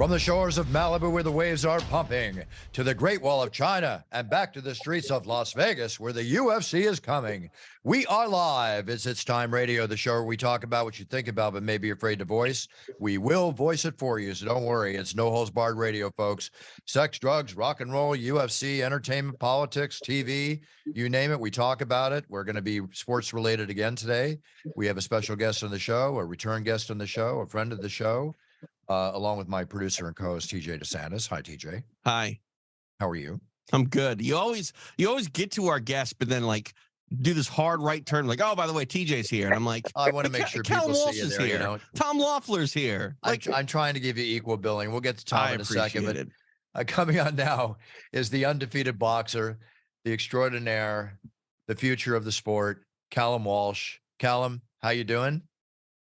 From the shores of Malibu where the waves are pumping, to the Great Wall of China, and back to the streets of Las Vegas where the UFC is coming. We are live. It's Time Radio, the show where we talk about what you think about but may be afraid to voice. We will voice it for you, so don't worry. It's no holds barred radio, folks. Sex, drugs, rock and roll, UFC, entertainment, politics, TV, you name it, we talk about it. We're going to be sports related again today. We have a special guest on the show, a return guest on the show, a friend of the show. Along with my producer and co-host TJ DeSantis. Hi, TJ. Hi. How are you? I'm good. You always get to our guests, but then like do this hard right turn, like, oh, by the way, TJ's here, and I'm like, I want to make sure Callum people Walsh see you is there. here. You know, Tom Loeffler's here. like, I'm trying to give you equal billing. We'll get to Tom in a second, but coming on now is the undefeated boxer, the extraordinaire, the future of the sport, Callum Walsh. Callum, how you doing?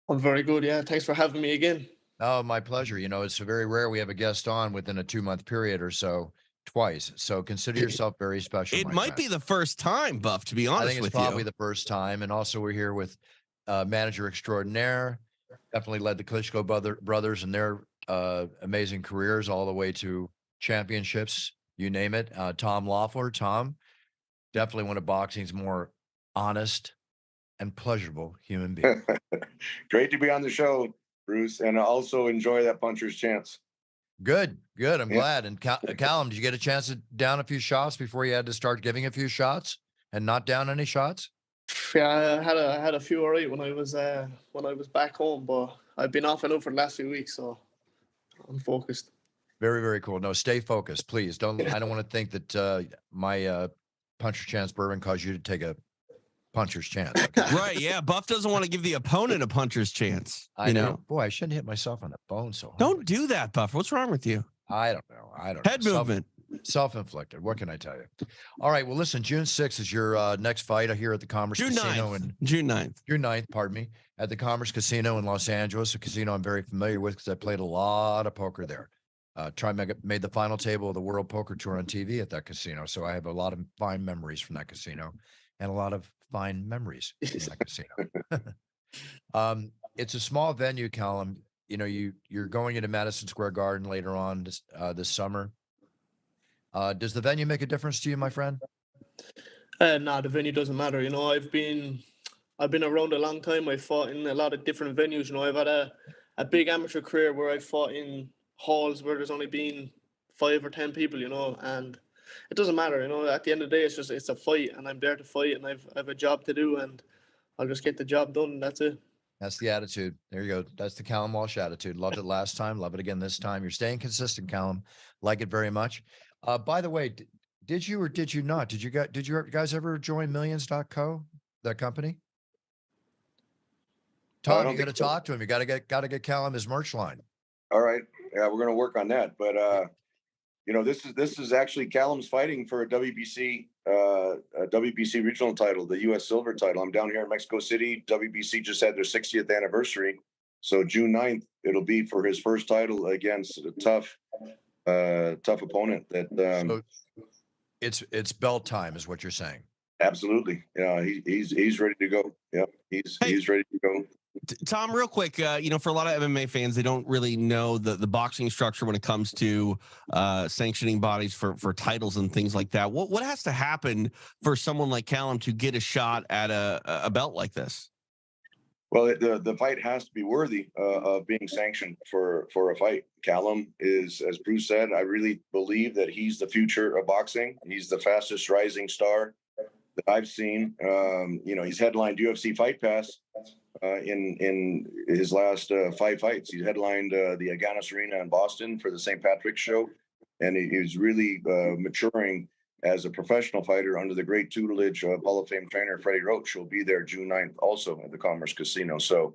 I'm very good. Yeah, thanks for having me again. Oh, my pleasure. You know, it's very rare we have a guest on within a 2-month period or so, twice. So consider yourself very special. It might be the first time, Buff, to be honest with you. I think it's probably the first time. And also we're here with manager extraordinaire, definitely led the Klitschko brothers and their amazing careers all the way to championships, you name it. Tom Loeffler. Tom, definitely one of boxing's more honest and pleasurable human beings. Great to be on the show, Bruce, and also enjoy that puncher's chance. Good. I'm glad. And Callum, did you get a chance to down a few shots before you had to start giving a few shots and not down any shots? Yeah, I had a few alright when I was back home, but I've been off and on for the last few weeks, so I'm focused. Very, very cool. No, stay focused, please. I don't want to think that my puncher's chance bourbon caused you to take a puncher's chance. Okay? Right, yeah. Buff doesn't want to give the opponent a puncher's chance. I know. Boy, I shouldn't hit myself on the bone so hard. Don't do that, Buff. What's wrong with you? I don't know. Head movement. Self-inflicted. What can I tell you? All right. Well, listen, June 6th is your next fight here at the Commerce Casino. June 9th. June 9th, pardon me, at the Commerce Casino in Los Angeles, a casino I'm very familiar with because I played a lot of poker there. Made the final table of the World Poker Tour on TV at that casino. So I have a lot of fine memories from that casino and a lot of fine memories in that casino. It's a small venue, Callum. You know, you're going into Madison Square Garden later on this summer. Does the venue make a difference to you, my friend? No, the venue doesn't matter. You know, I've been around a long time. I fought in a lot of different venues. You know, I've had a big amateur career where I fought in halls where there's only been 5 or 10 people. You know, and it doesn't matter. You know, at the end of the day, it's a fight, and I'm there to fight, and I've a job to do, and I'll just get the job done. And that's it. That's the attitude. There you go. That's the Callum Walsh attitude. Loved it last time. Love it again this time. You're staying consistent, Callum. Like it very much. By the way, did you or did you not? Did you guys ever join Millions.co, that company? Tom, you got to talk to him. You got to get Callum his merch line. All right. Yeah, we're going to work on that. But you know, this is actually Callum's fighting for a WBC regional title, the U.S. silver title. I'm down here in Mexico City. WBC just had their 60th anniversary. So June 9th, it'll be for his first title against a tough opponent. So it's belt time, is what you're saying. Absolutely. Yeah, he's ready to go. Yeah, he's ready to go. Tom, real quick, you know, for a lot of MMA fans, they don't really know the boxing structure when it comes to sanctioning bodies for titles and things like that. What has to happen for someone like Callum to get a shot at a belt like this? Well, the fight has to be worthy of being sanctioned for a fight. Callum is, as Bruce said, I really believe that he's the future of boxing. He's the fastest rising star that I've seen. You know, he's headlined UFC FIGHT PASS in his last 5 fights. He headlined the Agganis Arena in Boston for the St. Patrick's show, and he's really maturing as a professional fighter under the great tutelage of Hall of Fame trainer Freddie Roach. Who'll be there June 9th also at the Commerce Casino. So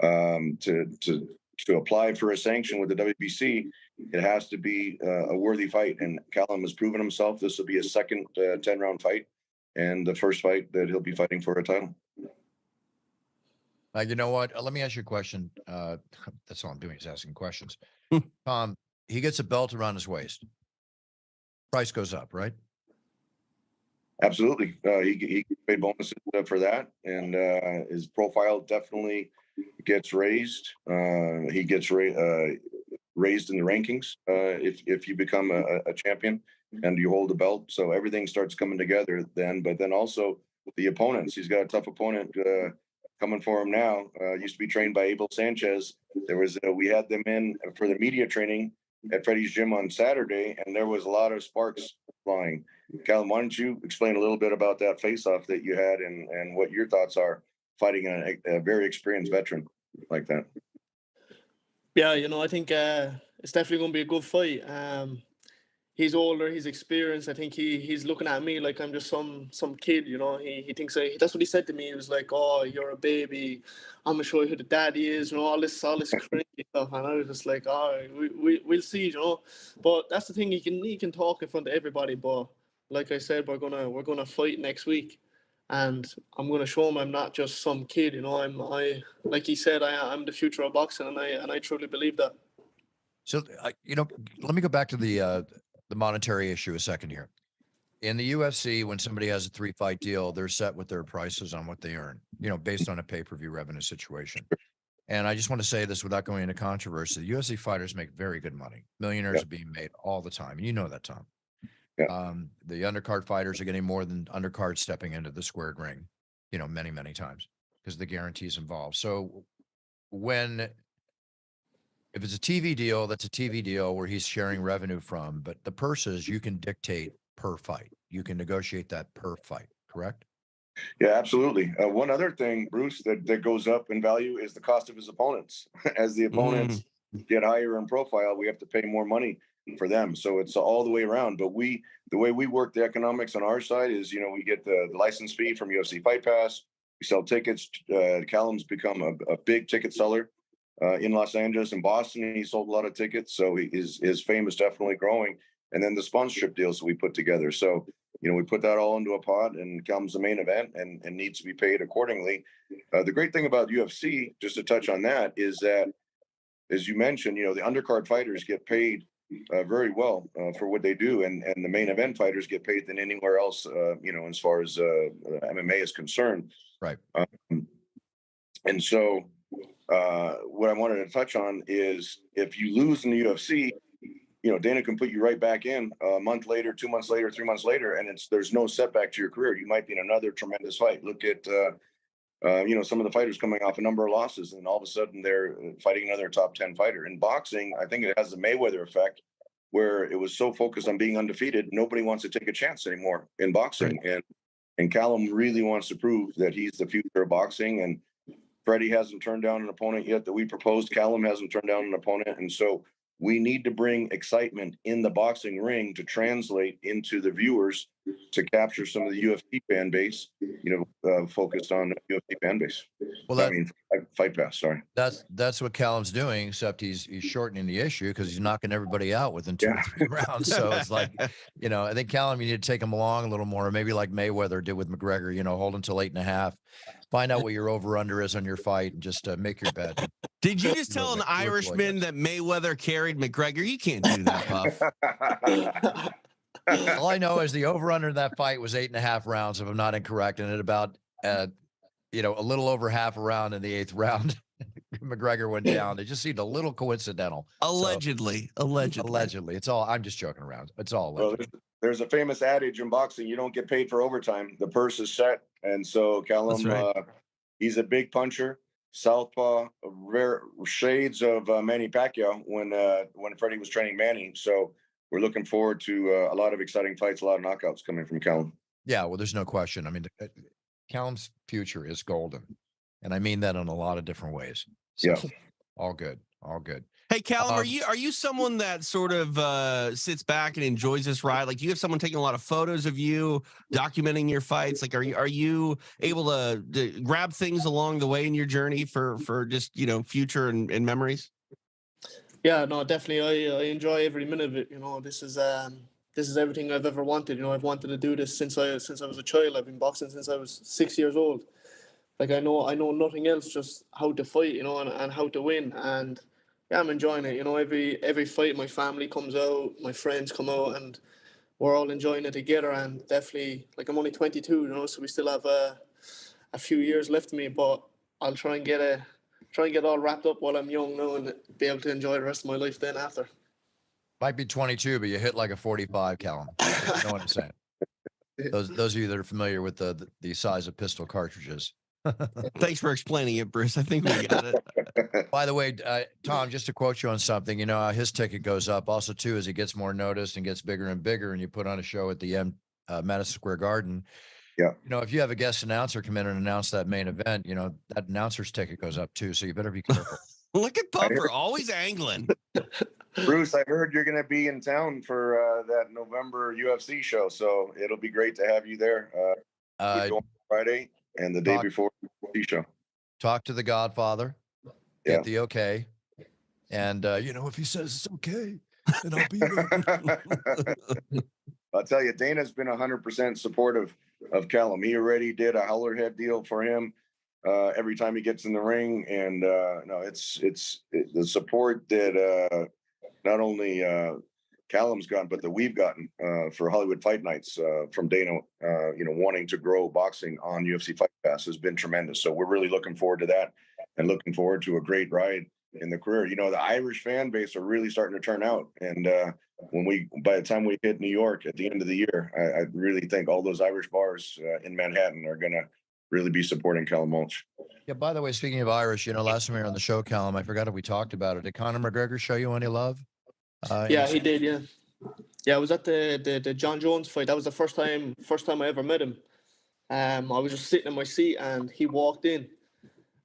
to apply for a sanction with the WBC, it has to be a worthy fight. And Callum has proven himself. This will be his second 10-round fight and the first fight that he'll be fighting for a title. You know what? Let me ask you a question. That's all I'm doing is asking questions. Tom, he gets a belt around his waist. Price goes up, right? Absolutely. He paid bonuses for that, and his profile definitely gets raised. He gets raised in the rankings if you become a champion and you hold the belt. So everything starts coming together then. But then also the opponents. He's got a tough opponent coming for him now. Used to be trained by Abel Sanchez. There was we had them in for the media training at Freddie's gym on Saturday, and there was a lot of sparks flying. Callum, why don't you explain a little bit about that face-off that you had and what your thoughts are fighting a very experienced veteran like that? Yeah, I think it's definitely going to be a good fight. He's older, he's experienced. I think he's looking at me like I'm just some kid. He thinks that's what he said to me. He was like, "Oh, you're a baby. I'm gonna show you who the daddy is." All this crazy stuff, and I was just like, "All right, we'll see." But that's the thing. He can talk in front of everybody, but like I said, we're gonna fight next week, and I'm gonna show him I'm not just some kid. I like he said, I'm the future of boxing, and I truly believe that. So, let me go back to the monetary issue a second here. In the UFC, when somebody has a 3-fight deal, they're set with their prices on what they earn, based on a pay-per-view revenue situation. And I just want to say this without going into controversy. The UFC fighters make very good money. Millionaires are being made all the time. You know that, Tom. The undercard fighters are getting more than undercards stepping into the squared ring, many, many times because the guarantees involved. So if it's a TV deal, that's a TV deal where he's sharing revenue from, but the purses you can dictate per fight. You can negotiate that per fight, correct? Yeah, absolutely. One other thing, Bruce, that goes up in value is the cost of his opponents. As the opponents get higher in profile, we have to pay more money for them. So it's all the way around. But the way we work the economics on our side is, we get the license fee from UFC Fight Pass. We sell tickets. Callum's become a big ticket seller in Los Angeles and Boston. He sold a lot of tickets. So his fame is definitely growing. And then the sponsorship deals we put together. So, we put that all into a pot and Callum's the main event and needs to be paid accordingly. The great thing about UFC, just to touch on that, is that, as you mentioned, the undercard fighters get paid very well for what they do. And the main event fighters get paid than anywhere else, as far as MMA is concerned. Right. And so what I wanted to touch on is if you lose in the UFC, Dana can put you right back in a month later, 2 months later, 3 months later, and there's no setback to your career. You might be in another tremendous fight. Look at, some of the fighters coming off a number of losses, and all of a sudden they're fighting another top 10 fighter. In boxing, I think it has the Mayweather effect, where it was so focused on being undefeated, nobody wants to take a chance anymore in boxing. Right. And Callum really wants to prove that he's the future of boxing. And Freddie hasn't turned down an opponent yet that we proposed. Callum hasn't turned down an opponent. And so we need to bring excitement in the boxing ring to translate into the viewers to capture some of the UFC fan base, focused on UFC fan base. Well, Fight Pass, sorry. That's what Callum's doing, except he's shortening the issue because he's knocking everybody out within 2 or 3 rounds. So it's like, I think Callum, you need to take him along a little more, maybe like Mayweather did with McGregor, hold until 8.5. Find out what your over-under is on your fight and just make your bet. Did you just tell an Irishman that Mayweather carried McGregor? You can't do that, Buff. All I know is the over-under in that fight was 8.5 rounds, if I'm not incorrect, and at about, a little over half a round in the 8th round, McGregor went down. It just seemed a little coincidental. Allegedly. It's all. I'm just joking around. It's all alleged. Well, there's a famous adage in boxing: you don't get paid for overtime. The purse is set, and so Callum, right. He's a big puncher, southpaw, rare shades of Manny Pacquiao when Freddie was training Manny. So we're looking forward to a lot of exciting fights, a lot of knockouts coming from Callum. Yeah, well, there's no question. I mean, Callum's future is golden, and I mean that in a lot of different ways. So, yeah, all good. Hey, Callum, are you someone that sort of sits back and enjoys this ride? Like, do you have someone taking a lot of photos of you, documenting your fights? Like, are you able to grab things along the way in your journey for just future and memories? Yeah, no, definitely. I enjoy every minute of it. This is everything I've ever wanted. I've wanted to do this since I was a child. I've been boxing since I was 6 years old. Like I know nothing else, just how to fight, and how to win. And yeah, I'm enjoying it. Every fight, my family comes out, my friends come out, and we're all enjoying it together. And definitely, like I'm only 22, so we still have a few years left of me. But I'll try and get try and get all wrapped up while I'm young now and be able to enjoy the rest of my life then after. Might be 22, but you hit like a 45, Callum. You know what I'm saying? Those of you that are familiar with the size of pistol cartridges. Thanks for explaining it, Bruce. I think we got it. By the way, Tom, just to quote you on something, you know, his ticket goes up also too as he gets more noticed and gets bigger and bigger, and you put on a show at the Madison Square Garden. Yeah. You know, if you have a guest announcer come in and announce that main event, you know, that announcer's ticket goes up too. So you better be careful. Look at Puffer, always angling. Bruce, I heard you're going to be in town for that November UFC show, so it'll be great to have you there. Friday and the day before the UFC show. Talk to the Godfather. Yeah. Get the okay. And, you know, if he says it's okay, then I'll be there. I'll tell you, Dana's been 100% supportive of Callum. He already did a howler head deal for him every time he gets in the ring. And no, it's the support that not only Callum's gotten, but that we've gotten for Hollywood Fight Nights from Dana, you know, wanting to grow boxing on UFC Fight Pass has been tremendous. So we're really looking forward to that and looking forward to a great ride in the career. You know, the Irish fan base are really starting to turn out. And by the time we hit New York at the end of the year, I really think all those Irish bars in Manhattan are going to really be supporting Callum Walsh. Yeah, by the way, speaking of Irish, you know, last time we were on the show, Callum, I forgot if we talked about it. Did Conor McGregor show you any love? Yeah, he did. Yeah, I was at the John Jones fight. That was the first time I ever met him. I was just sitting in my seat, and he walked in,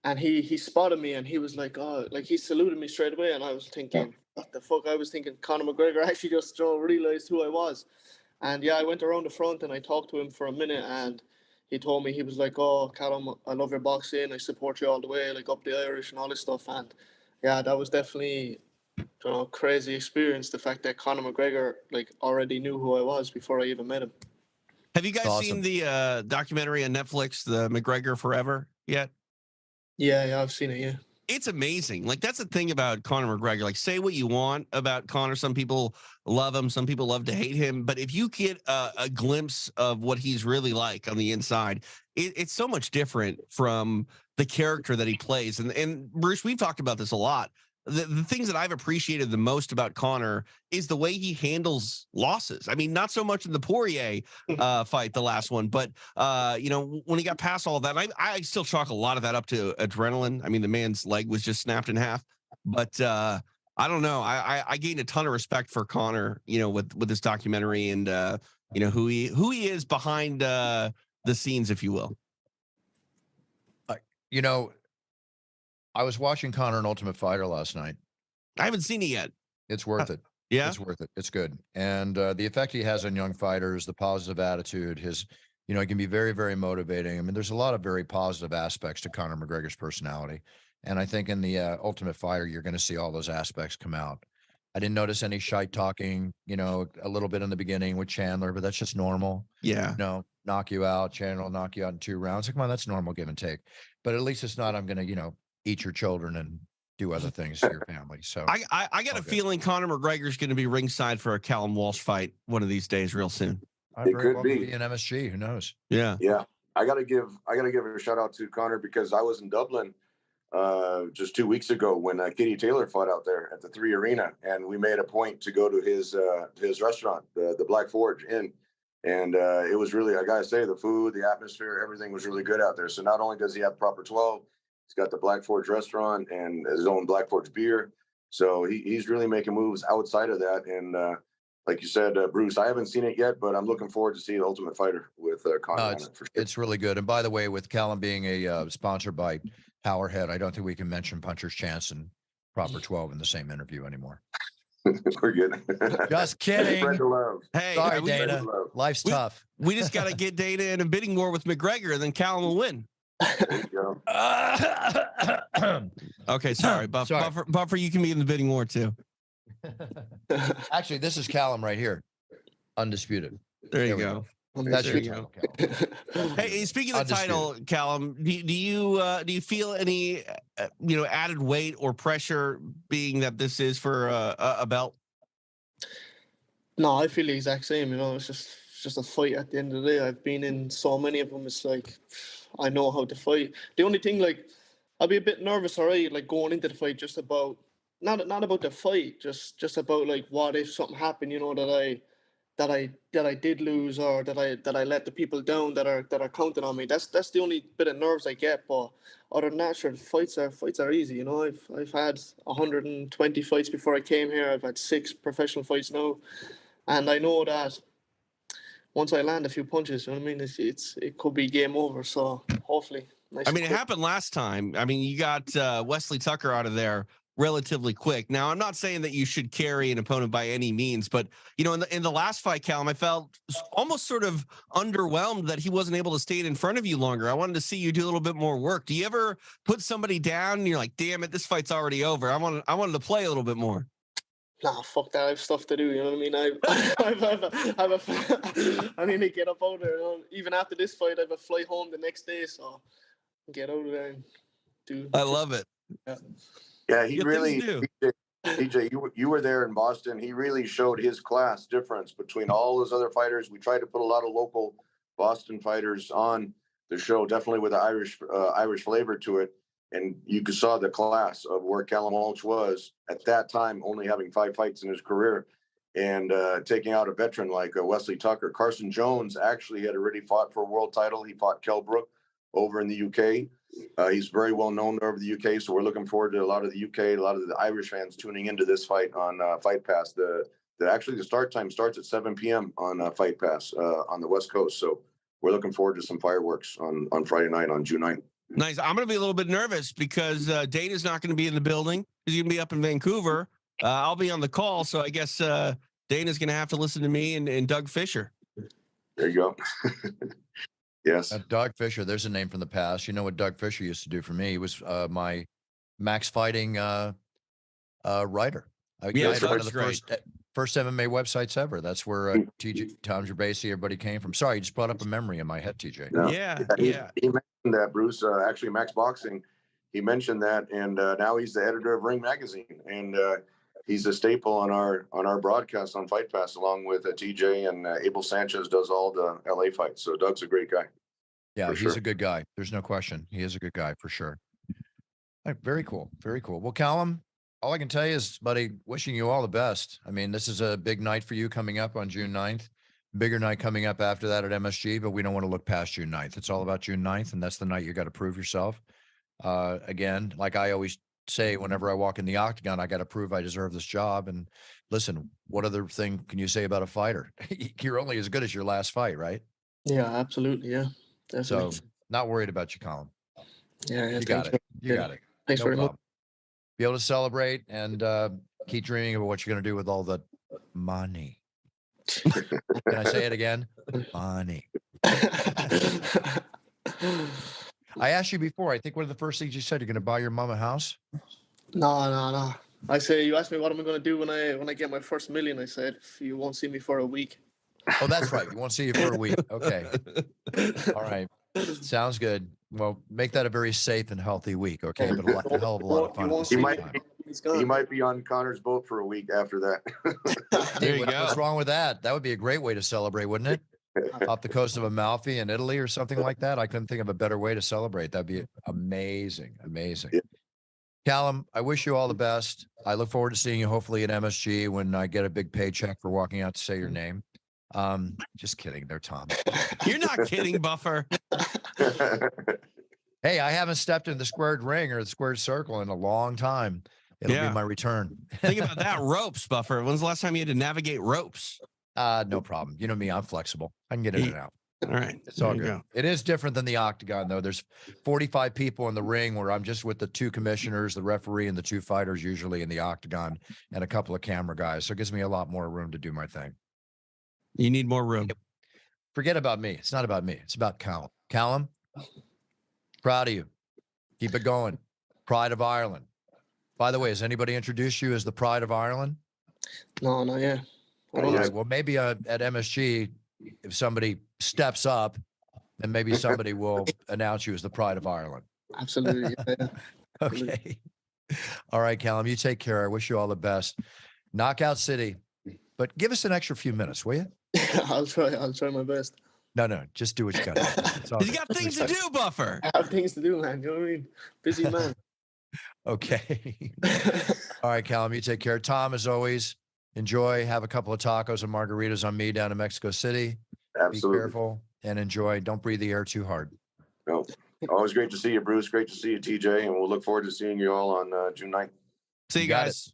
and he spotted me, and he was like, oh, like he saluted me straight away, and I was thinking, what the fuck? I was thinking Conor McGregor actually just realized who I was, and yeah, I went around the front and I talked to him for a minute, and he told me, he was like, oh, Callum, I love your boxing, I support you all the way, like up the Irish and all this stuff, and yeah, that was definitely, you know, crazy experience. The fact that Conor McGregor like already knew who I was before I even met him. Have you guys seen the documentary on Netflix, the McGregor Forever, yet? Yeah, I've seen it. Yeah, it's amazing. Like, that's the thing about Conor McGregor. Like, say what you want about Conor. Some people love him, some people love to hate him. But if you get a glimpse of what he's really like on the inside, it's so much different from the character that he plays. And Bruce, we've talked about this a lot. The things that I've appreciated the most about Conor is the way he handles losses. I mean, not so much in the Poirier fight, the last one, but you know, when he got past all of that, I still chalk a lot of that up to adrenaline. I mean, the man's leg was just snapped in half, but I don't know. I gained a ton of respect for Conor, you know, with this documentary and you know, who he is behind the scenes, if you will. You know, I was watching Conor and Ultimate Fighter last night. I haven't seen it yet. It's worth it. Yeah, it's worth it. It's good. And the effect he has on young fighters, the positive attitude, his, you know, it can be very, very motivating. I mean, there's a lot of very positive aspects to Conor McGregor's personality. And I think in the Ultimate Fighter, you're going to see all those aspects come out. I didn't notice any shite talking, you know, a little bit in the beginning with Chandler, but that's just normal. Yeah. You know, knock you out. Chandler will knock you out in 2 rounds. Like, come on, that's normal give and take. But at least it's not, I'm going to, you know, eat your children and do other things to your family. So I got a feeling Conor McGregor's going to be ringside for a Callum Walsh fight one of these days, real soon. It could be an MSG. Who knows? Yeah. I gotta give a shout out to Conor because I was in Dublin just 2 weeks ago when Katie Taylor fought out there at the 3 Arena, and we made a point to go to his restaurant, the Black Forge Inn. And it was really, I gotta say, the food, the atmosphere, everything was really good out there. So not only does he have proper 12, he's got the Black Forge restaurant and his own Black Forge beer. So he's really making moves outside of that. And like you said, Bruce, I haven't seen it yet, but I'm looking forward to seeing Ultimate Fighter with Conor on it for sure. It's really good. And by the way, with Callum being a sponsor by Powerhead, I don't think we can mention Puncher's Chance and Proper 12 in the same interview anymore. We're good. Just kidding. Spread the love. Hey, sorry, Dana. Life's tough. We just got to get Dana in a bidding war with McGregor, and then Callum will win. There you go. Okay, sorry. Buffer, you can be in the bidding war too. Actually, this is Callum right here. Undisputed. There you go. That's there your you title, go. Hey, speaking of the title, Callum, do you feel any added weight or pressure being that this is for a belt? No, I feel the exact same. You know, it's just a fight at the end of the day. I've been in so many of them. It's like I know how to fight. The only thing, like, I'll be a bit nervous, alright, like going into the fight, just about not about the fight, just about like what if something happened, you know, that I did lose, or that I let the people down that are counting on me. That's the only bit of nerves I get. But other than that, sure, fights are easy. You know, I've had 120 fights before I came here. I've had 6 professional fights now, and I know that once I land a few punches, you know what I mean, it could be game over. So hopefully, nice. I and mean, it quick. happened last time. I mean, you got Wesley Tucker out of there relatively quick. Now, I'm not saying that you should carry an opponent by any means, but you know, in the last fight, Callum, I felt almost sort of underwhelmed that he wasn't able to stay in front of you longer. I wanted to see you do a little bit more work. Do you ever put somebody down and you're like, damn it, this fight's already over? I wanted to play a little bit more. Nah, fuck that. I have stuff to do. You know what I mean? I need to get up out there. You know? Even after this fight, I have a flight home the next day, so get out of there and do. I love it. Yeah. Yeah, he Good really, things to do. TJ, you were there in Boston. He really showed his class difference between all those other fighters. We tried to put a lot of local Boston fighters on the show, definitely with the Irish flavor to it. And you saw the class of where Callum Walsh was at that time, only having 5 fights in his career, and taking out a veteran like Wesley Tucker. Carson Jones actually had already fought for a world title. He fought Kell Brook over in the UK. He's very well known over the UK, so we're looking forward to a lot of the UK, a lot of the Irish fans tuning into this fight on Fight Pass. Actually the start time starts at 7 p.m. on Fight Pass on the West Coast. So we're looking forward to some fireworks on Friday night on June 9th. Nice. I'm going to be a little bit nervous because Dana's not going to be in the building. He's going to be up in Vancouver. I'll be on the call, so I guess Dana's going to have to listen to me and Doug Fisher. There you go. Yes. Doug Fisher, there's a name from the past. You know what Doug Fisher used to do for me? He was my Max Fighting writer. Yeah, I had one Doug's of the first MMA websites ever. That's where TJ, Tom Gerbasi, everybody came from. Sorry, you just brought up a memory in my head, TJ. No. Yeah. He mentioned that, Bruce. Actually, Max Boxing, he mentioned that, and now he's the editor of Ring Magazine, and he's a staple on our broadcast on Fight Pass, along with TJ, and Abel Sanchez does all the LA fights. So Doug's a great guy. Yeah, he's a good guy. There's no question. He is a good guy for sure. All right, very cool. Very cool. Well, Callum, all I can tell you is, buddy, wishing you all the best. I mean, this is a big night for you coming up on June 9th. Bigger night coming up after that at MSG, but we don't want to look past June 9th. It's all about June 9th, and that's the night you got to prove yourself. Again, like I always say, whenever I walk in the octagon, I got to prove I deserve this job. And listen, what other thing can you say about a fighter? You're only as good as your last fight, right? Yeah, absolutely. Yeah, definitely. So not worried about you, Colin. Yeah, You got it. You got it. Thanks very much. Be able to celebrate and keep dreaming of what you're going to do with all the money. Can I say it again? Money. I asked you before. I think one of the first things you said, you're going to buy your mom a house. No. I say, you asked me what am I going to do when I get my first million. I said, you won't see me for a week. Oh, that's right. You won't see you for a week. Okay. All right. Sounds good. Well, make that a very safe and healthy week. Okay. But a hell of a lot of fun. At the same time. He might be on Connor's boat for a week after that. There you go. What's wrong with that? That would be a great way to celebrate, wouldn't it? Off the coast of Amalfi in Italy or something like that. I couldn't think of a better way to celebrate. That'd be amazing. Amazing. Yeah. Callum, I wish you all the best. I look forward to seeing you hopefully at MSG when I get a big paycheck for walking out to say your name. Just kidding there, Tom. You're not kidding, Buffer. Hey, I haven't stepped in the squared ring or the squared circle in a long time. It'll be my return. Think about that. Ropes, Buffer. When's the last time you had to navigate ropes? No problem. You know me, I'm flexible. I can get in and out. All right. It's all good. It is different than the octagon, though. There's 45 people in the ring where I'm just with the 2 commissioners, the referee, and the 2 fighters usually in the octagon, and a couple of camera guys. So it gives me a lot more room to do my thing. You need more room. Forget about me. It's not about me. It's about Callum. Callum, proud of you. Keep it going. Pride of Ireland. By the way, has anybody introduced you as the Pride of Ireland? No, not yet. All right. Well, maybe at MSG, if somebody steps up, then maybe somebody will announce you as the Pride of Ireland. Absolutely. Yeah. Okay. All right, Callum, you take care. I wish you all the best. Knockout City. But give us an extra few minutes, will you? I'll try my best. No, just do what you got to do. It's all You good. got things to do, Buffer. I have things to do, man. You know what I mean? Busy man. Okay. All right, Callum, you take care. Tom, as always, enjoy. Have a couple of tacos and margaritas on me down in Mexico City. Absolutely. Be careful and enjoy. Don't breathe the air too hard. No. Always great to see you, Bruce. Great to see you, TJ. And we'll look forward to seeing you all on June 9th. See you got guys.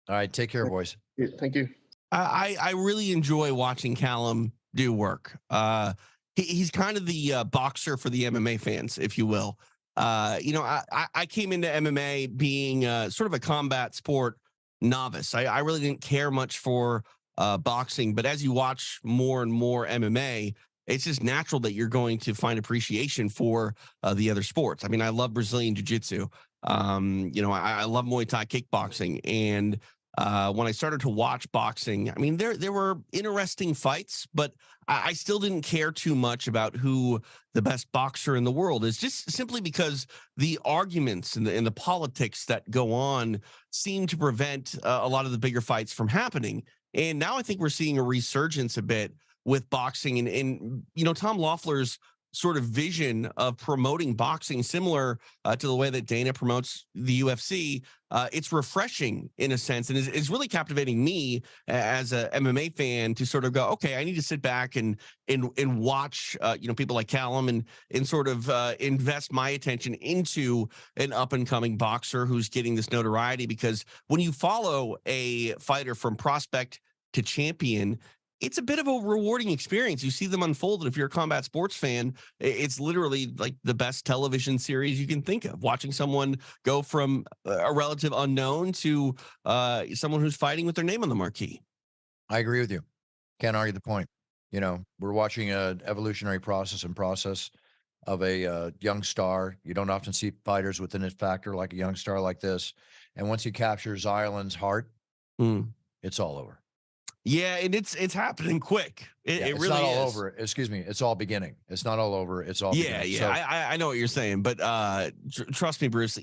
All right, take care, boys. Thank you. I really enjoy watching Callum do work. He's kind of the boxer for the MMA fans, if you will. I came into MMA being sort of a combat sport novice. I really didn't care much for boxing, but as you watch more and more MMA, it's just natural that you're going to find appreciation for the other sports. I mean, I love Brazilian Jiu-Jitsu. I love Muay Thai kickboxing. And when I started to watch boxing, I mean, there were interesting fights, but I still didn't care too much about who the best boxer in the world is, just simply because the arguments and the politics that go on seem to prevent a lot of the bigger fights from happening. And now I think we're seeing a resurgence a bit with boxing and Tom Loeffler's sort of vision of promoting boxing, similar to the way that Dana promotes the UFC. It's refreshing in a sense, and it's really captivating me as a MMA fan to sort of go, okay, I need to sit back and watch people like Callum and sort of invest my attention into an up and coming boxer who's getting this notoriety. Because when you follow a fighter from prospect to champion, it's a bit of a rewarding experience. You see them unfold. And if you're a combat sports fan, it's literally like the best television series you can think of, watching someone go from a relative unknown to someone who's fighting with their name on the marquee. I agree with you. Can't argue the point. We're watching an evolutionary process of a young star. You don't often see fighters with an it factor like a young star like this. And once he captures Ireland's heart, it's all over. Yeah, and it's happening quick. It it's really not all is. over. Excuse me. It's all beginning. It's not all over. It's all beginning. Yeah. So, I know what you're saying, but trust me, Bruce.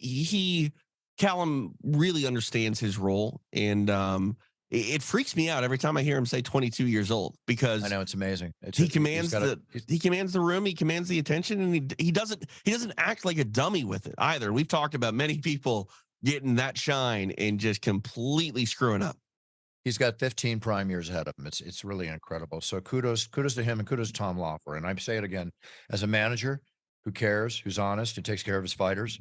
Callum really understands his role, and it freaks me out every time I hear him say 22 years old, because I know it's amazing. He commands the room, he commands the attention, and he doesn't act like a dummy with it either. We've talked about many people getting that shine and just completely screwing up. He's got 15 prime years ahead of him. It's really incredible. So kudos to him and kudos to Tom Loeffler. And I say it again, as a manager who cares, who's honest, who takes care of his fighters.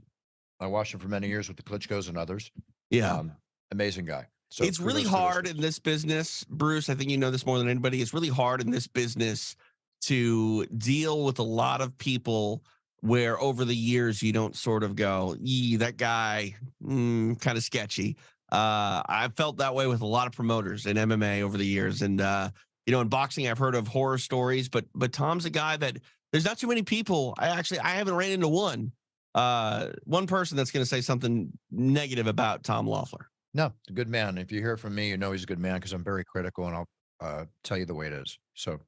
I watched him for many years with the Klitschko's and others. Yeah. Amazing guy. So it's really hard in this business, Bruce. I think you know this more than anybody. It's really hard in this business to deal with a lot of people where over the years you don't sort of go, that guy, kind of sketchy. I've felt that way with a lot of promoters in MMA over the years. And, in boxing, I've heard of horror stories, but Tom's a guy that there's not too many people. I haven't ran into one person that's going to say something negative about Tom Loeffler. No, a good man. If you hear from me, you know he's a good man because I'm very critical and I'll tell you the way it is. So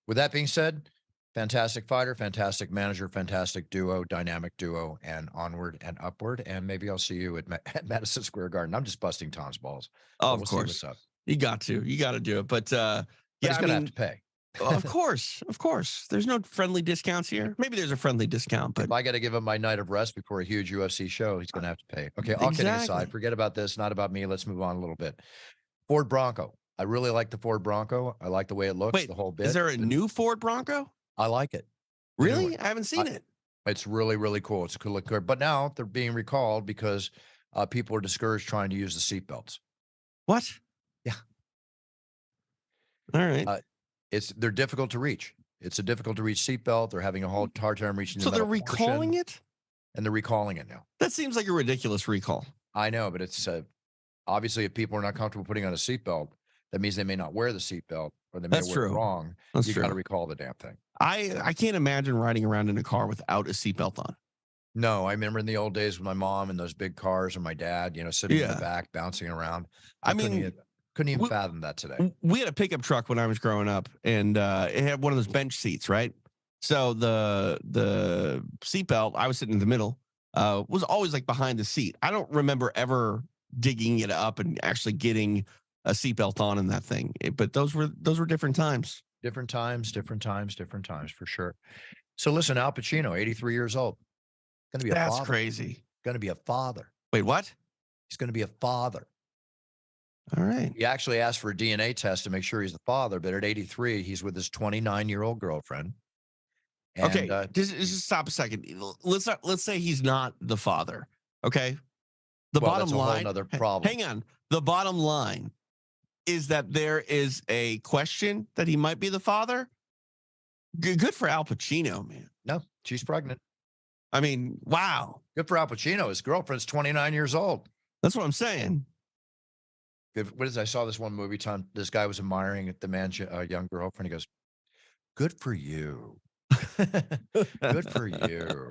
with that being said, fantastic fighter, fantastic manager, fantastic duo, dynamic duo, and onward and upward. And maybe I'll see you at Madison Square Garden. I'm just busting Tom's balls. Oh, we'll of course. See what's up. You got to do it. But he's going to have to pay. Of course. There's no friendly discounts here. Maybe there's a friendly discount, but if I got to give him my night of rest before a huge UFC show, he's going to have to pay. Okay, all kidding aside, forget about this. Not about me. Let's move on a little bit. Ford Bronco. I really like the Ford Bronco. I like the way it looks. Wait, the whole bit. Is there a new Ford Bronco? I like it. Really? I haven't seen it. It's really, really cool. It's a cool look. But now they're being recalled because people are discouraged trying to use the seatbelts. What? Yeah. All right. They're difficult to reach. It's a difficult to reach seatbelt. They're having a hard time reaching. So they're recalling it, and they're recalling it now. That seems like a ridiculous recall. I know, but it's obviously if people are not comfortable putting on a seatbelt, that means they may not wear the seatbelt, or they may wear it wrong. You got to recall the damn thing. I can't imagine riding around in a car without a seatbelt on. No, I remember in the old days with my mom and those big cars, and my dad, sitting in the back, bouncing around. Couldn't even fathom that today. We had a pickup truck when I was growing up, and it had one of those bench seats, right? So the seatbelt, I was sitting in the middle, was always like behind the seat. I don't remember ever digging it up and actually getting a seatbelt on in that thing. But those were different times. Different times for sure. So listen, Al Pacino, 83 years old, going to be a That's father. crazy. Going to be a father. Wait, what? He's going to be a father. All right. He actually asked for a DNA test to make sure he's the father, but at 83, he's with his 29-year-old girlfriend. And, Okay, just stop a second. Let's say he's not the father. Okay. The well, bottom that's a whole line. nother problem. Hang on. The bottom line is that there is a question that he might be the father. Good for Al Pacino, man. No, she's pregnant. I mean, wow. Good for Al Pacino. His girlfriend's 29 years old. That's what I'm saying. What is? I saw this one movie time. This guy was admiring the man's young girlfriend. He goes, "Good for you." Good for you.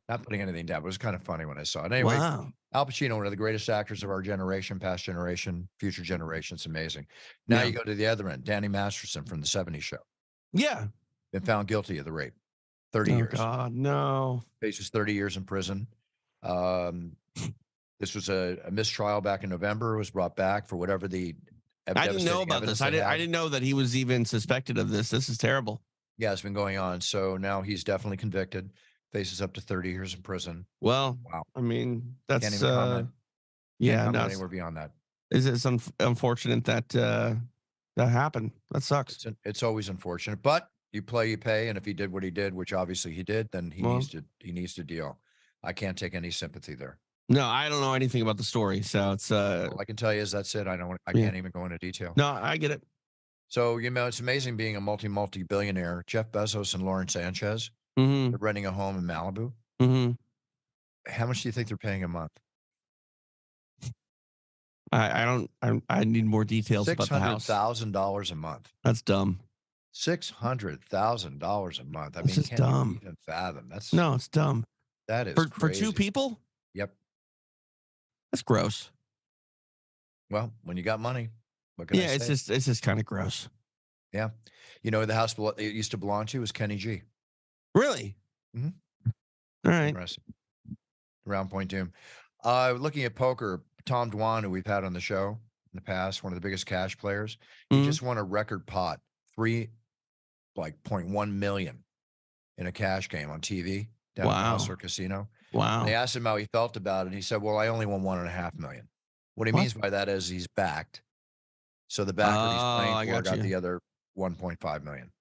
Not putting anything down, but it was kind of funny when I saw it. Anyway, Wow. Al Pacino, one of the greatest actors of our generation, past generation, future generation. It's amazing. Now Yeah. you go to the other end. Danny Masterson from the '70s show. Yeah. Been found guilty of the rape. 30 Oh years. God, no. Faces 30 years in prison. This was a mistrial back in November. It was brought back for whatever the I didn't know devastating about evidence this. they I had. didn't know that he was even suspected of this. This is terrible. Yeah, it's been going on. So now he's definitely convicted. Faces up to 30 years in prison. Well, Wow. I mean, Can't that's even comment. yeah, Can't no, comment anywhere beyond that. it's unfortunate that that happened. That sucks. It's always unfortunate, but you play, you pay, and if he did what he did, which obviously he did, then he Well- needs to deal. I can't take any sympathy there. No, I don't know anything about the story, so it's All I can tell you is that's it. I Yeah. can't even go into detail. no, I get it. So it's amazing being a multi-billionaire. Jeff Bezos and Lauren Sanchez, Mm-hmm. they're renting a home in Malibu. Mm-hmm. How much do you think they're paying a month? I need more details about the house. $600,000 a month. That's dumb. $600,000 a month. I That's mean, just can't you dumb. even fathom? That's No, it's dumb. that is For crazy. 2 people? Yep. That's gross. Well, when you got money, what can Yeah, I say? it's just kind of gross. Yeah. The house it used to belong to was Kenny G. Really? Mhm. All right. Interesting. Round point to him. Looking at poker, Tom Dwan, who we've had on the show in the past, one of the biggest cash players, he Mhm. just won a record pot, 0.1 million in a cash game on TV down at the Wow. Hustler Casino. Wow. And they asked him how he felt about it. And he said, "Well, I only won 1.5 million." What he What? means by that is he's backed. So the backer he's Oh, playing I for got gotcha. the other 1.5 million.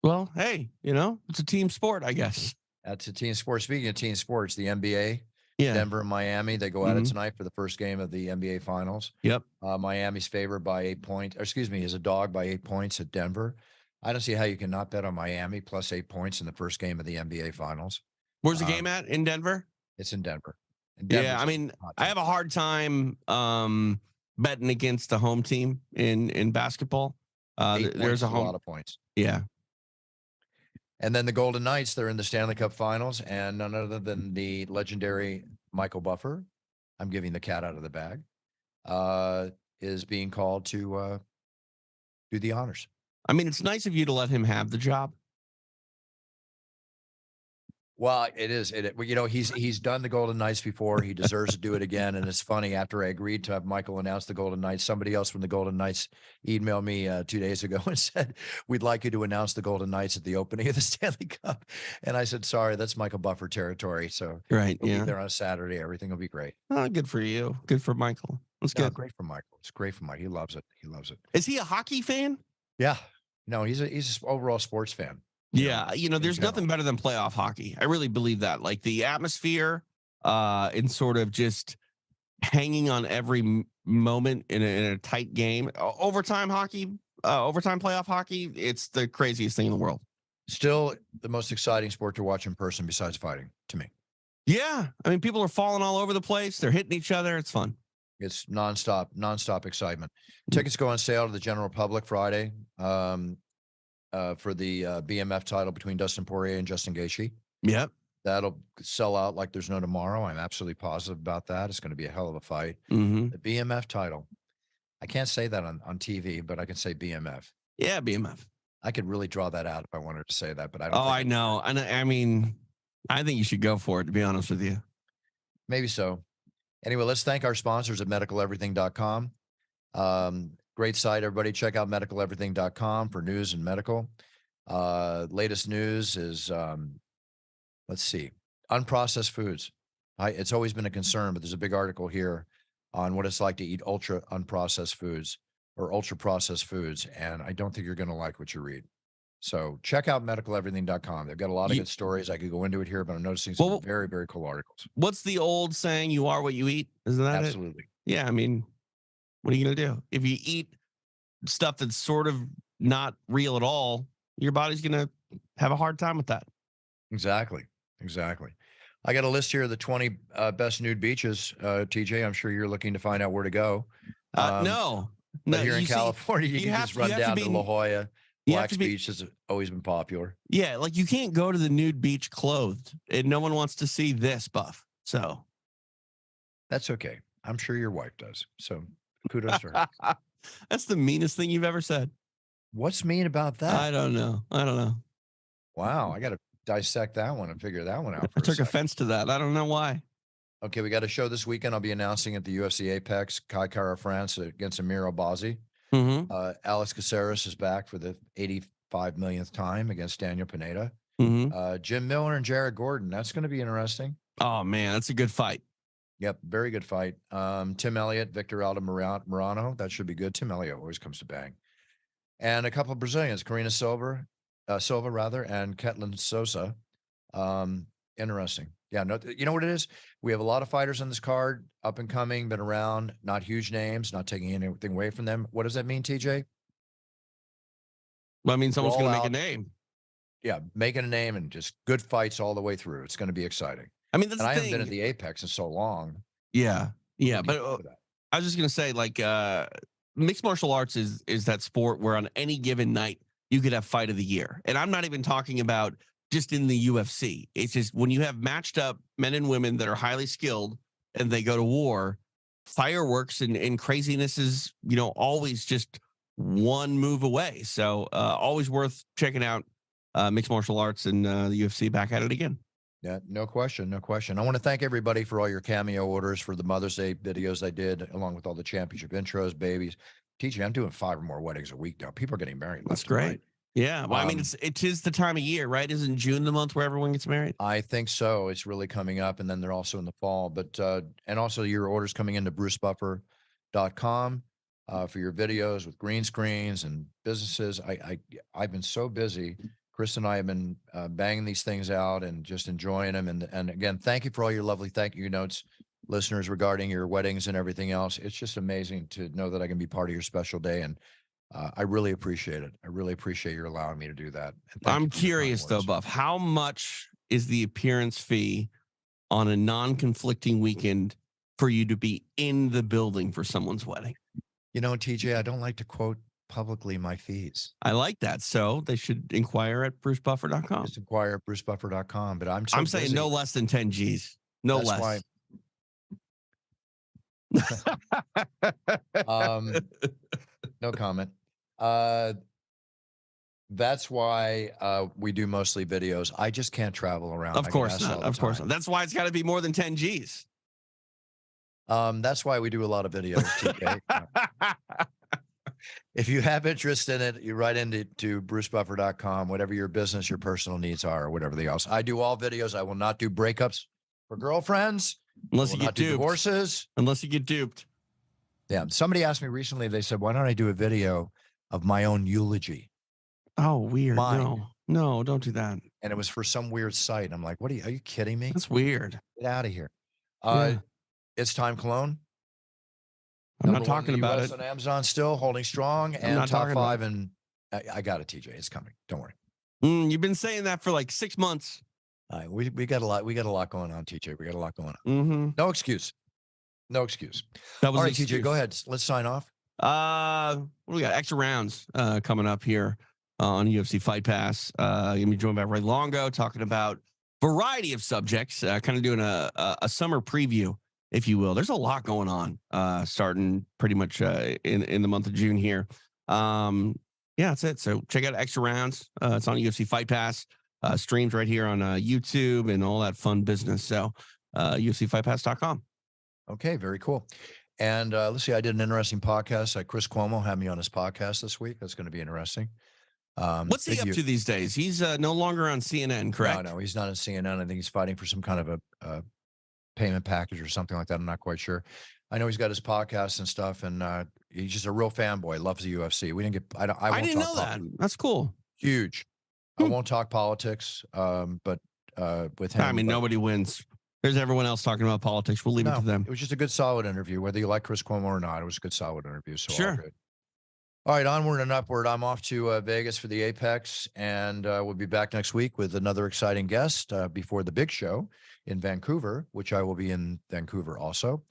Well, hey, it's a team sport, I guess. That's a team sport. Speaking of team sports, the NBA, Yeah. Denver and Miami, they go at it Mhm. tonight for the first game of the NBA Finals. Yep. Miami's favored by 8 points. Excuse me, is a dog by 8 points at Denver. I don't see how you can not bet on Miami plus 8 points in the first game of the NBA Finals. Where's the game at? In Denver? It's in Denver. And Yeah, Denver's I a mean, hot I team. have a hard time betting against the home team in basketball. 8 points There's is a a home. lot of points. Yeah. And then the Golden Knights, they're in the Stanley Cup Finals, and none other than the legendary Michael Buffer, I'm giving the cat out of the bag, is being called to do the honors. I mean, it's nice of you to let him have the job. Well, it is. He's done the Golden Knights before. He deserves to do it again. And it's funny, after I agreed to have Michael announce the Golden Knights, somebody else from the Golden Knights emailed me 2 days ago and said, "We'd like you to announce the Golden Knights at the opening of the Stanley Cup." And I said, "Sorry, that's Michael Buffer territory. So Right. he'll Yeah. be there on Saturday. Everything will be great." Oh, good for you. Good for Michael. That's No, good. great for Michael. It's great for Mike. He loves it. He loves it. Is he a hockey fan? Yeah. No, he's an overall sports fan. Yeah, there's general. nothing better than playoff hockey. I really believe that. Like the atmosphere, and sort of just hanging on every moment in a tight game. Overtime hockey, overtime playoff hockey. It's the craziest thing in the world. Still the most exciting sport to watch in person besides fighting to me. Yeah, I mean, people are falling all over the place. They're hitting each other. It's fun. It's nonstop excitement. Tickets go on sale to the general public Friday for the BMF title between Dustin Poirier and Justin Gaethje. Yep. That'll sell out like there's no tomorrow. I'm absolutely positive about that. It's going to be a hell of a fight. Mm-hmm. The BMF title. I can't say that on TV, but I can say BMF. Yeah, BMF. I could really draw that out if I wanted to say that, but I don't. Oh, think I know. And I mean, I think you should go for it, to be honest with you. Maybe so. Anyway, let's thank our sponsors at medicaleverything.com. Great site, everybody. Check out medicaleverything.com for news and medical. Latest news is, let's see, unprocessed foods. It's always been a concern, but there's a big article here on what it's like to eat ultra unprocessed foods or ultra processed foods. And I don't think you're going to like what you read. So check out medicaleverything.com. They've got a lot of good stories. I could go into it here, but I'm noticing some very, very cool articles. What's the old saying? You are what you eat. Isn't that Absolutely. it? Yeah. I mean, what are you going to do? If you eat stuff that's sort of not real at all, your body's going to have a hard time with that. Exactly. I got a list here of the 20 best nude beaches. TJ, I'm sure you're looking to find out where to go. No. Here in California, you can just run down to La Jolla. Black's Beach has always been popular. Yeah, like you can't go to the nude beach clothed, and no one wants to see this, Buff. So that's okay. I'm sure your wife does. So kudos to her. That's the meanest thing you've ever said. What's mean about that? I don't know. Wow, I got to dissect that one and figure that one out. I took offense to that. I don't know why. Okay, we got a show this weekend. I'll be announcing at the UFC Apex, Kai Kara France against Amir Albazi. Alex Caceres is back for the 85 millionth time against Daniel Pineda. Jim Miller and Jared Gordon. That's going to be interesting. Oh, man, that's a good fight. Yep, very good fight. Tim Elliott, Victor Aldo Morano. That should be good. Tim Elliott always comes to bang. And a couple of Brazilians, Karina Silva, and Ketlin Sosa. Interesting. Yeah, no, you know what it is? We have a lot of fighters on this card, up and coming, been around, not huge names, not taking anything away from them. What does that mean, TJ? Well, I mean, someone's going to make a name. Yeah, making a name and just good fights all the way through. It's going to be exciting. I mean, I haven't been at the Apex in so long. Yeah. But I was just going to say, like, mixed martial arts is that sport where on any given night you could have fight of the year. And I'm not even talking about just in the UFC. It's just when you have matched up men and women that are highly skilled and they go to war, fireworks and craziness is, always just one move away. So always worth checking out mixed martial arts and the UFC back at it again. Yeah, no question. I want to thank everybody for all your Cameo orders for the Mother's Day videos I did, along with all the championship intros, babies. TJ, I'm doing 5 or more weddings a week now. People are getting married. That's great. Right. Yeah. Well, I mean, it is the time of year, right? Isn't June the month where everyone gets married? I think so. It's really coming up, and then they're also in the fall. But and also your orders coming into brucebuffer.com for your videos with green screens and businesses. I've been so busy. Chris and I have been banging these things out and just enjoying them. And again, thank you for all your lovely thank you notes, listeners, regarding your weddings and everything else. It's just amazing to know that I can be part of your special day. And I really appreciate it. I really appreciate your allowing me to do that. I'm curious though, Buff, how much is the appearance fee on a non-conflicting weekend for you to be in the building for someone's wedding? TJ, I don't like to quote publicly my fees. I like that. So they should inquire at brucebuffer.com. Just inquire at brucebuffer.com. But I'm saying busy. No less than 10 G's. No That's less. No comment. That's why we do mostly videos. I just can't travel around. Of course not. Of course not. That's why it's got to be more than 10 G's. That's why we do a lot of videos. TK. If you have interest in it, you write into brucebuffer.com, whatever your business, your personal needs are, or whatever else. I do all videos. I will not do breakups for girlfriends. Unless you get duped. Divorces. Unless you get duped. Yeah. Somebody asked me recently, they said, why don't I do a video of my own eulogy? Oh, weird. No, don't do that. And it was for some weird site. I'm like, are you kidding me? That's weird. Get out of here. Yeah. It's Time Cologne. I'm not talking about it. On Amazon still holding strong and top 5. And I got it, TJ. It's coming. Don't worry. You've been saying that for like 6 months. We got a lot. We got a lot going on, TJ. We got a lot going on. Mm-hmm. No excuse. That was all right, TJ. Go ahead. Let's sign off. What do we got? Extra rounds coming up here on UFC Fight Pass. Gonna be joined by Ray Longo talking about variety of subjects. Kind of doing a summer preview, if you will. There's a lot going on starting pretty much in the month of June here. Yeah, that's it. So check out Extra Rounds. It's on UFC Fight Pass. Streams right here on YouTube and all that fun business. So UFCFightPass.com. Okay, very cool. And let's see, I did an interesting podcast. Chris Cuomo had me on his podcast this week. That's going to be interesting. What's he up to these days? He's no longer on CNN, correct? No, he's not on CNN. I think he's fighting for some kind of a payment package or something like that. I'm not quite sure. I know he's got his podcast and stuff, and he's just a real fanboy. Loves the UFC. We didn't get. I didn't know that. That's cool. Huge. I won't talk politics, but with him. I mean, nobody wins. There's everyone else talking about politics. We'll leave it to them. It was just a good, solid interview. Whether you like Chris Cuomo or not, it was a good, solid interview. So sure. All good. All right, onward and upward. I'm off to Vegas for the Apex, and we'll be back next week with another exciting guest before the big show in Vancouver, which I will be in Vancouver also.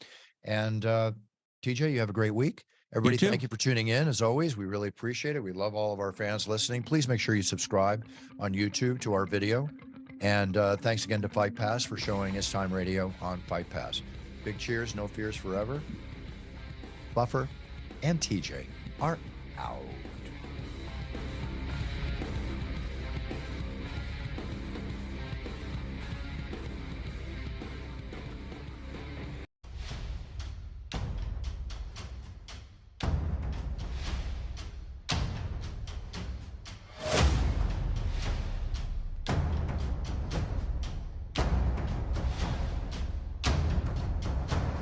And TJ, you have a great week. Everybody, thank you for tuning in. As always, we really appreciate it. We love all of our fans listening. Please make sure you subscribe on YouTube to our video. And thanks again to Fight Pass for showing It's Time Radio on Fight Pass. Big cheers, no fears forever. Buffer and TJ are out.